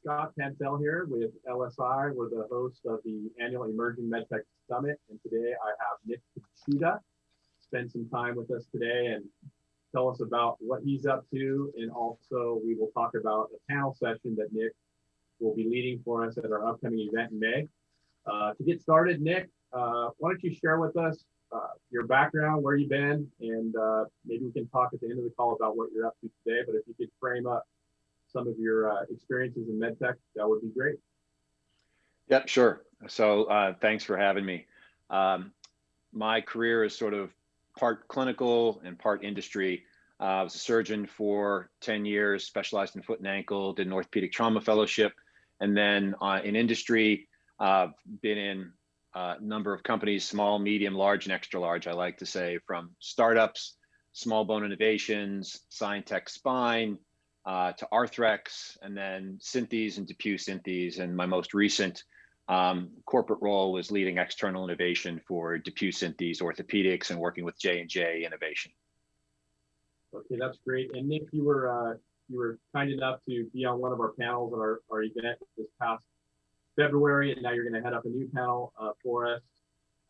Scott Pantel here with LSI. We're the host of the annual Emerging Medtech Summit, and today I have Nick Pachuda spend some time with us today and tell us about what he's up to, and also we will talk about a panel session that Nick will be leading for us at our upcoming event in May. To get started, Nick, why don't you share with us your background, where you've been, and maybe we can talk at the end of the call about what you're up to today, but if you could frame up some of your experiences in medtech, that would be great. Yep, sure. So thanks for having me. My career is sort of part clinical and part industry. I was a surgeon for 10 years, specialized in foot and ankle, did an orthopedic trauma fellowship. And then in industry, been in a number of companies, small, medium, large, and extra large, I like to say, from startups, small bone innovations, Scientech Spine, to Arthrex, and then Synthes and DePuy Synthes. And my most recent corporate role was leading external innovation for DePuy Synthes Orthopedics and working with J&J Innovation. Okay, that's great. And Nick, you were kind enough to be on one of our panels at our event this past February, and now you're going to head up a new panel for us.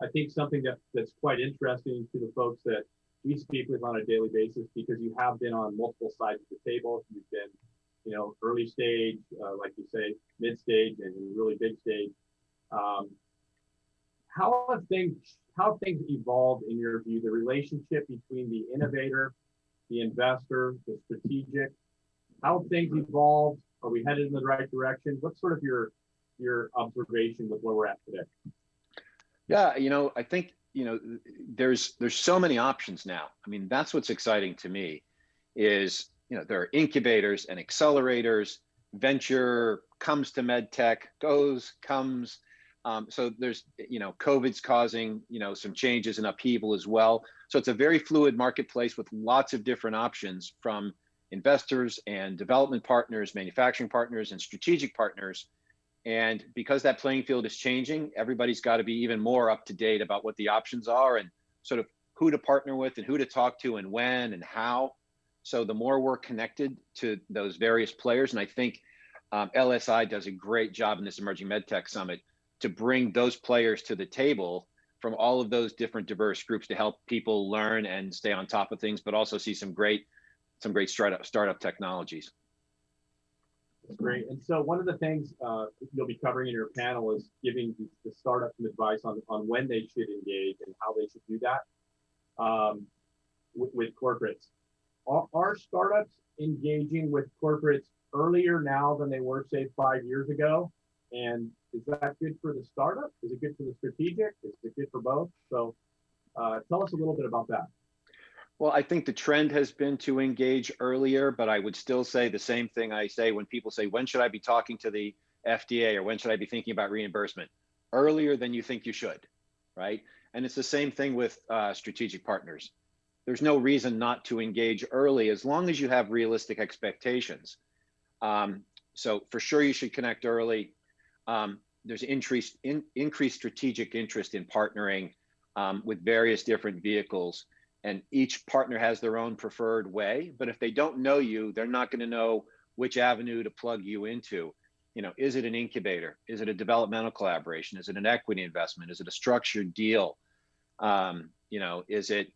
I think something that's quite interesting to the folks that we speak with on a daily basis, because you have been on multiple sides of the table. You've been, early stage, like you say, mid stage, and really big stage. How have things evolved in your view? The relationship between the innovator, the investor, the strategic. How have things evolved? Are we headed in the right direction? What's sort of your observation with where we're at today? Yeah, I think there's so many options now. I mean, that's what's exciting to me is, there are incubators and accelerators, venture comes to medtech, comes. So there's, COVID's causing, some changes and upheaval as well. So it's a very fluid marketplace with lots of different options from investors and development partners, manufacturing partners, and strategic partners. And because that playing field is changing, everybody's got to be even more up to date about what the options are and sort of who to partner with and who to talk to and when and how. So the more we're connected to those various players, and I think LSI does a great job in this Emerging MedTech Summit to bring those players to the table from all of those different diverse groups to help people learn and stay on top of things, but also see some great startup technologies. That's great. And so one of the things you'll be covering in your panel is giving the startups some advice on when they should engage and how they should do that with corporates. Are startups engaging with corporates earlier now than they were, say, 5 years ago? And is that good for the startup? Is it good for the strategic? Is it good for both? So tell us a little bit about that. Well, I think the trend has been to engage earlier, but I would still say the same thing I say when people say, when should I be talking to the FDA or when should I be thinking about reimbursement? Earlier than you think you should, right? And it's the same thing with strategic partners. There's no reason not to engage early as long as you have realistic expectations. So for sure you should connect early. There's increased strategic interest in partnering with various different vehicles. And each partner has their own preferred way, but if they don't know you, they're not going to know which avenue to plug you into. Is it an incubator? Is it a developmental collaboration? Is it an equity investment? Is it a structured deal? Is it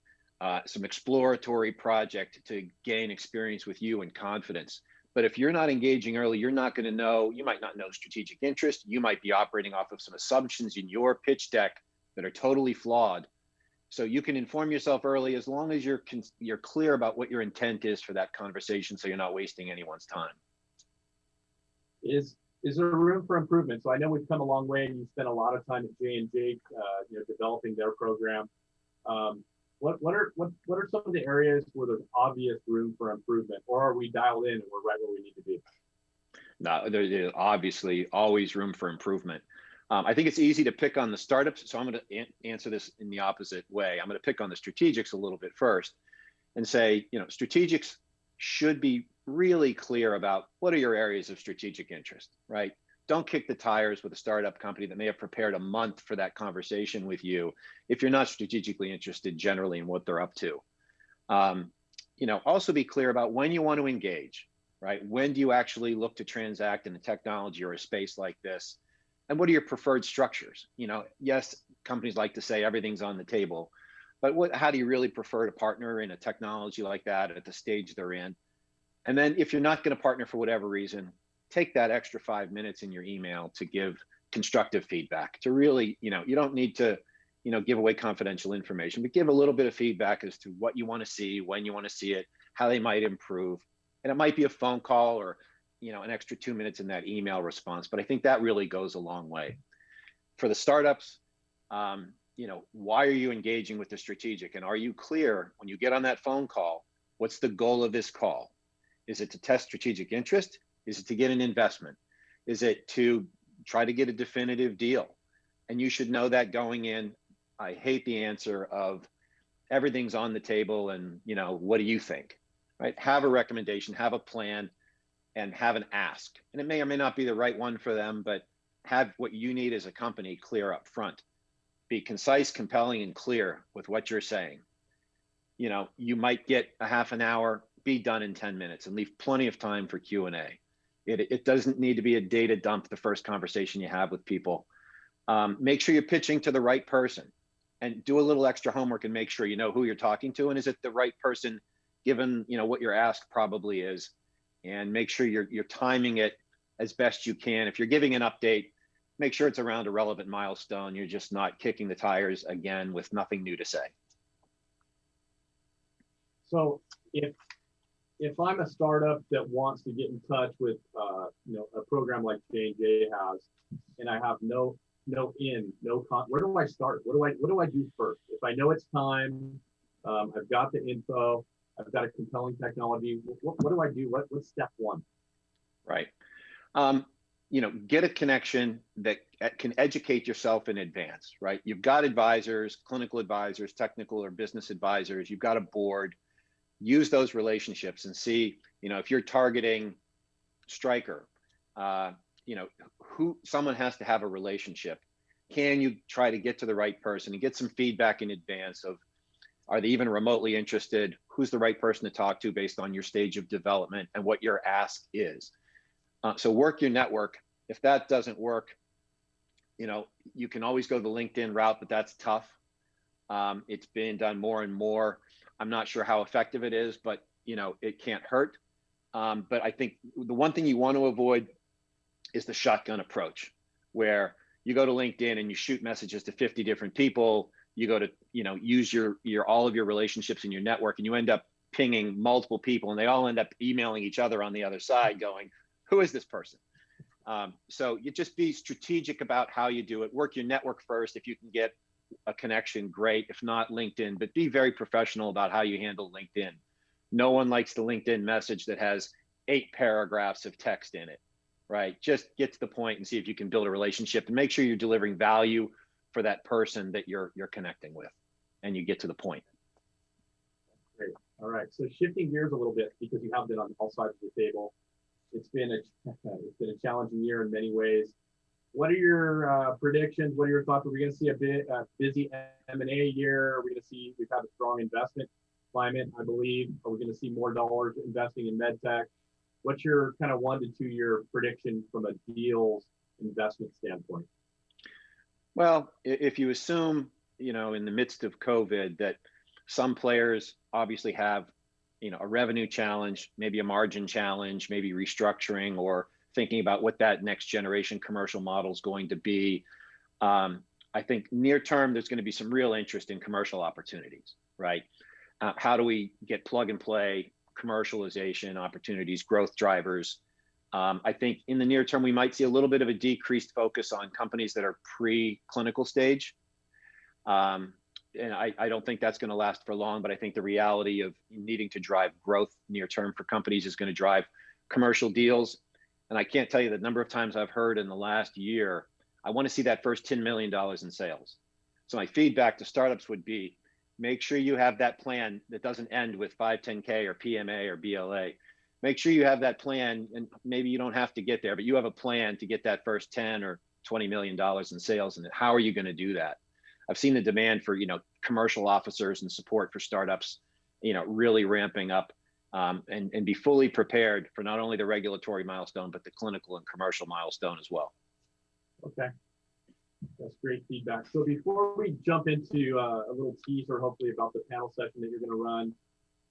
some exploratory project to gain experience with you and confidence? But if you're not engaging early, you're not going to know. You might not know strategic interest. You might be operating off of some assumptions in your pitch deck that are totally flawed. So you can inform yourself early as long as you're clear about what your intent is for that conversation, so you're not wasting anyone's time. Is there room for improvement? So I know we've come a long way, and you spent a lot of time at J&J, developing their program. What are some of the areas where there's obvious room for improvement, or are we dialed in and we're right where we need to be? No, there's obviously always room for improvement. I think it's easy to pick on the startups, so I'm going to answer this in the opposite way. I'm going to pick on the strategics a little bit first and say, strategics should be really clear about what are your areas of strategic interest, right? Don't kick the tires with a startup company that may have prepared a month for that conversation with you if you're not strategically interested generally in what they're up to. Also be clear about when you want to engage. right? When do you actually look to transact in a technology or a space like this? And what are your preferred structures? Yes, companies like to say everything's on the table, but how do you really prefer to partner in a technology like that at the stage they're in? And then if you're not going to partner for whatever reason, take that extra 5 minutes in your email to give constructive feedback, to really, you don't need to, give away confidential information, but give a little bit of feedback as to what you want to see, when you want to see it, how they might improve. And it might be a phone call or, an extra 2 minutes in that email response. But I think that really goes a long way. For the startups, why are you engaging with the strategic? And are you clear when you get on that phone call? What's the goal of this call? Is it to test strategic interest? Is it to get an investment? Is it to try to get a definitive deal? And you should know that going in. I hate the answer of everything's on the table and, what do you think? Right? Have a recommendation, have a plan, and have an ask. And it may or may not be the right one for them, but have what you need as a company clear up front. Be concise, compelling, and clear with what you're saying. You might get a half an hour, be done in 10 minutes, and leave plenty of time for Q&A. It doesn't need to be a data dump the first conversation you have with people. Make sure you're pitching to the right person, and do a little extra homework and make sure you know who you're talking to, and is it the right person given what your ask probably is, and make sure you're timing it as best you can. If you're giving an update, make sure it's around a relevant milestone. You're just not kicking the tires again with nothing new to say. So if I'm a startup that wants to get in touch with a program like J&J has, and I have where do I start? What do I do first? If I know it's time, I've got the info, I've got a compelling technology, what do I do? What's step one? Right. Get a connection that can educate yourself in advance, right? You've got advisors, clinical advisors, technical or business advisors, you've got a board. Use those relationships and see, if you're targeting Stryker, someone has to have a relationship. Can you try to get to the right person and get some feedback in advance of, are they even remotely interested? Who's the right person to talk to based on your stage of development and what your ask is? So work your network. If that doesn't work, you can always go the LinkedIn route, but that's tough. It's being done more and more. I'm not sure how effective it is, but it can't hurt. But I think the one thing you want to avoid is the shotgun approach, where you go to LinkedIn and you shoot messages to 50 different people. You go to, use your all of your relationships in your network, and you end up pinging multiple people, and they all end up emailing each other on the other side going, who is this person? So you just be strategic about how you do it. Work your network first. If you can get a connection, great. If not, LinkedIn, but be very professional about how you handle LinkedIn. No one likes the LinkedIn message that has 8 paragraphs of text in it, right? Just get to the point and see if you can build a relationship, and make sure you're delivering value for that person that you're connecting with, and you get to the point. Great. All right. So shifting gears a little bit, because you have been on all sides of the table. It's been a challenging year in many ways. What are your predictions? What are your thoughts? Are we going to see a busy M&A year? Are we going to see, we've had a strong investment climate, I believe. Are we going to see more dollars investing in Medtech? What's your kind of 1 to 2 year prediction from a deals investment standpoint? Well, if you assume, in the midst of COVID, that some players obviously have, a revenue challenge, maybe a margin challenge, maybe restructuring, or thinking about what that next generation commercial model is going to be. I think near term, there's going to be some real interest in commercial opportunities, right? How do we get plug and play commercialization opportunities, growth drivers? I think in the near term, we might see a little bit of a decreased focus on companies that are pre-clinical stage. And I don't think that's going to last for long, but I think the reality of needing to drive growth near term for companies is going to drive commercial deals. And I can't tell you the number of times I've heard in the last year, I want to see that first $10 million in sales. So my feedback to startups would be, make sure you have that plan that doesn't end with 510K or PMA or BLA. Make sure you have that plan, and maybe you don't have to get there, but you have a plan to get that first 10 or $20 million in sales. And how are you going to do that? I've seen the demand for, commercial officers and support for startups, really ramping up. and be fully prepared for not only the regulatory milestone, but the clinical and commercial milestone as well. Okay, that's great feedback. So before we jump into a little teaser, hopefully, about the panel session that you're going to run,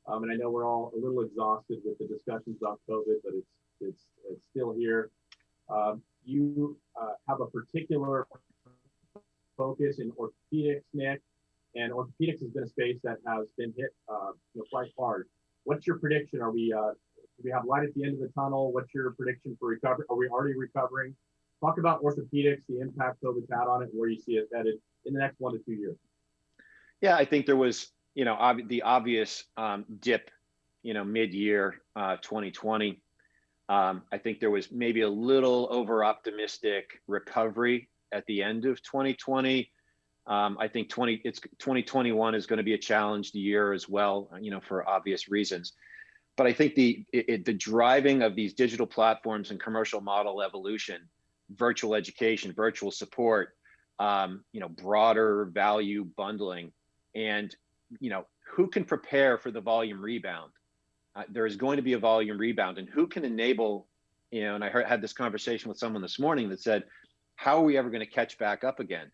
and I know we're all a little exhausted with the discussions about COVID, but it's still here. You have a particular focus in orthopedics, Nick, and orthopedics has been a space that has been hit quite hard. What's your prediction? Are we do we have light at the end of the tunnel? What's your prediction for recovery? Are we already recovering? Talk about orthopedics, the impact COVID's had on it, and where you see it headed in the next 1 to 2 years. Yeah, I think there was, the obvious dip, mid-year 2020. I think there was maybe a little over-optimistic recovery at the end of 2020. I think 2021 is going to be a challenged year as well, for obvious reasons. But I think the driving of these digital platforms and commercial model evolution, virtual education, virtual support, broader value bundling, and who can prepare for the volume rebound? There is going to be a volume rebound, and who can enable, and I had this conversation with someone this morning that said, how are we ever going to catch back up again?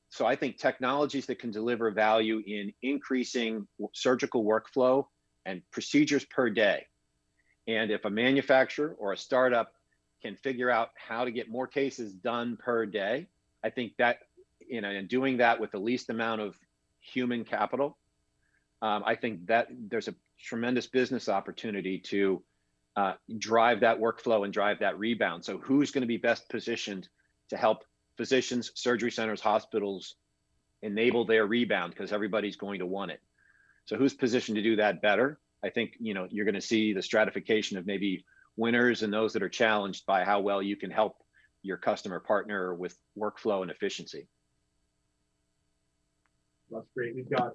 So I think technologies that can deliver value in increasing surgical workflow and procedures per day. And if a manufacturer or a startup can figure out how to get more cases done per day, I think that, and doing that with the least amount of human capital, I think that there's a tremendous business opportunity to drive that workflow and drive that rebound. So who's going to be best positioned to help physicians, surgery centers, hospitals enable their rebound, because everybody's going to want it. So who's positioned to do that better? I think, you're going to see the stratification of maybe winners and those that are challenged by how well you can help your customer partner with workflow and efficiency. That's great. We've got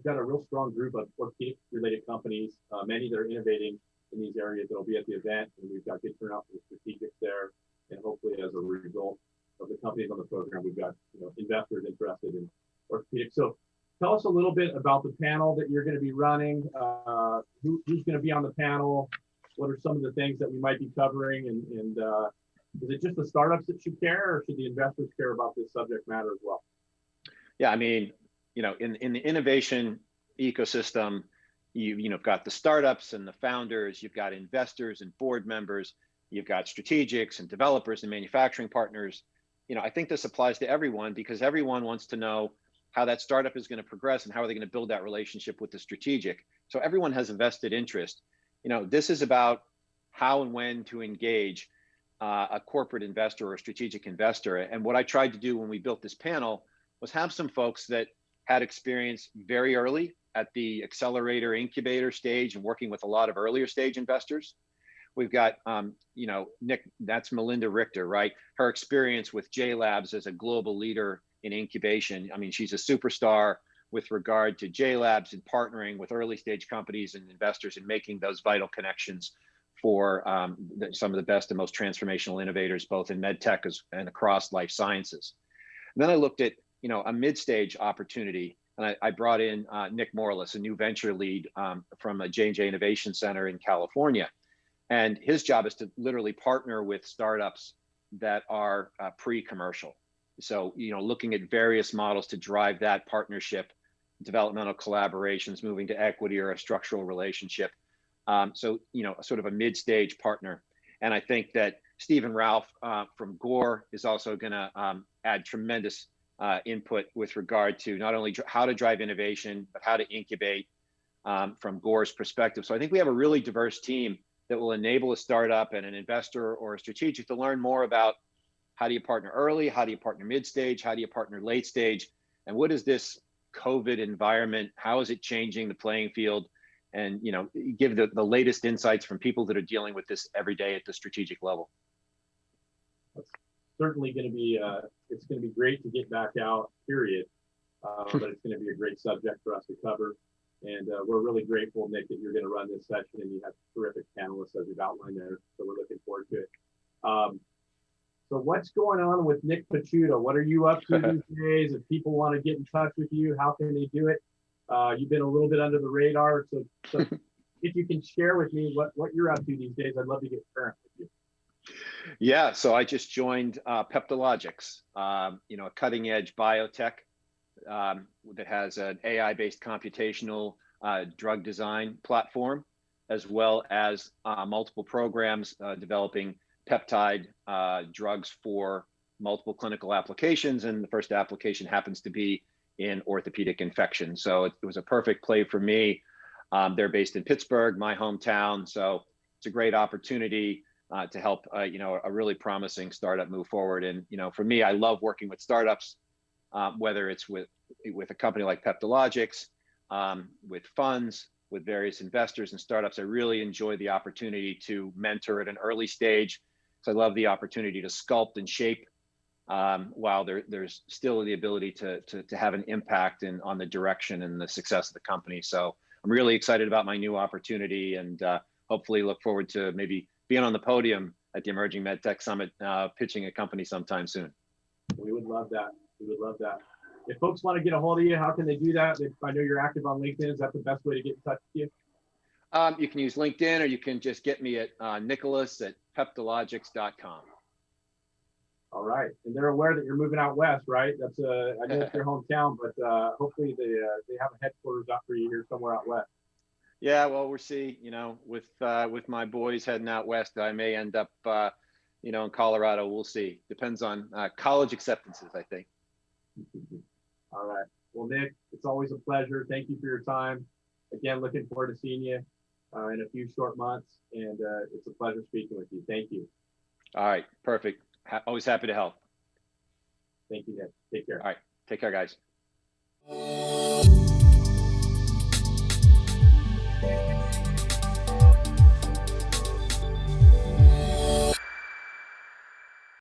a real strong group of orthopedic related companies, many that are innovating in these areas that will be at the event, and we've got good turnout for the strategics there. And hopefully, as a result of the companies on the program, we've got investors interested in orthopedics. So tell us a little bit about the panel that you're going to be running. Who's going to be on the panel? What are some of the things that we might be covering? And is it just the startups that should care, or should the investors care about this subject matter as well? Yeah, I mean, in the innovation ecosystem, you've got the startups and the founders, you've got investors and board members, you've got strategics and developers and manufacturing partners. I think this applies to everyone, because everyone wants to know how that startup is going to progress and how are they going to build that relationship with the strategic. So everyone has a vested interest. This is about how and when to engage a corporate investor or a strategic investor. And what I tried to do when we built this panel was have some folks that had experience very early at the accelerator incubator stage and working with a lot of earlier stage investors. We've got, Nick, that's Melinda Richter, right? Her experience with J Labs as a global leader in incubation. I mean, she's a superstar with regard to J Labs and partnering with early stage companies and investors and making those vital connections for some of the best and most transformational innovators, both in medtech and across life sciences. And then I looked at, a mid-stage opportunity, and I brought in Nick Morales, a new venture lead from a J&J Innovation Center in California. And his job is to literally partner with startups that are pre-commercial. So, looking at various models to drive that partnership, developmental collaborations, moving to equity or a structural relationship. So, sort of a mid-stage partner. And I think that Stephen Ralph from Gore is also going to add tremendous input with regard to not only how to drive innovation, but how to incubate from Gore's perspective. So I think we have a really diverse team that will enable a startup and an investor or a strategic to learn more about how do you partner early, how do you partner mid-stage, how do you partner late stage, and what is this COVID environment, how is it changing the playing field, and give the latest insights from people that are dealing with this every day at the strategic level. That's certainly going to be, it's going to be great to get back out, period, but it's going to be a great subject for us to cover. And we're really grateful, Nick, that you're going to run this session, and you have terrific panelists as you've outlined there. So we're looking forward to it. So what's going on with Nick Pachuda? What are you up to these days? If people want to get in touch with you, how can they do it? You've been a little bit under the radar, so if you can share with me what you're up to these days, I'd love to get current with you. Yeah, so I just joined Peptologics, a cutting edge biotech that has an AI-based computational drug design platform, as well as multiple programs developing peptide drugs for multiple clinical applications. And the first application happens to be in orthopedic infection. So it was a perfect play for me. They're based in Pittsburgh, my hometown. So it's a great opportunity to help, a really promising startup move forward. And, for me, I love working with startups, whether it's with a company like Peptologics, with funds, with various investors and startups. I really enjoy the opportunity to mentor at an early stage. So I love the opportunity to sculpt and shape while there's still the ability to have an impact on the direction and the success of the company. So I'm really excited about my new opportunity, and hopefully look forward to maybe being on the podium at the Emerging MedTech Summit, pitching a company sometime soon. We would love that. We would love that. If folks want to get a hold of you, how can they do that? I know you're active on LinkedIn. Is that the best way to get in touch with you? You can use LinkedIn, or you can just get me at nicholas@peptologics.com. All right, and they're aware that you're moving out west, right? That's I know it's your hometown, but hopefully they have a headquarters out for you here somewhere out west. Yeah, well, we'll see. With my boys heading out west, I may end up, in Colorado. We'll see. Depends on college acceptances, I think. All right. Well, Nick, it's always a pleasure. Thank you for your time. Again, looking forward to seeing you in a few short months, and it's a pleasure speaking with you. Thank you. All right, perfect. Always happy to help. Thank you, Nick. Take care. All right, take care, guys.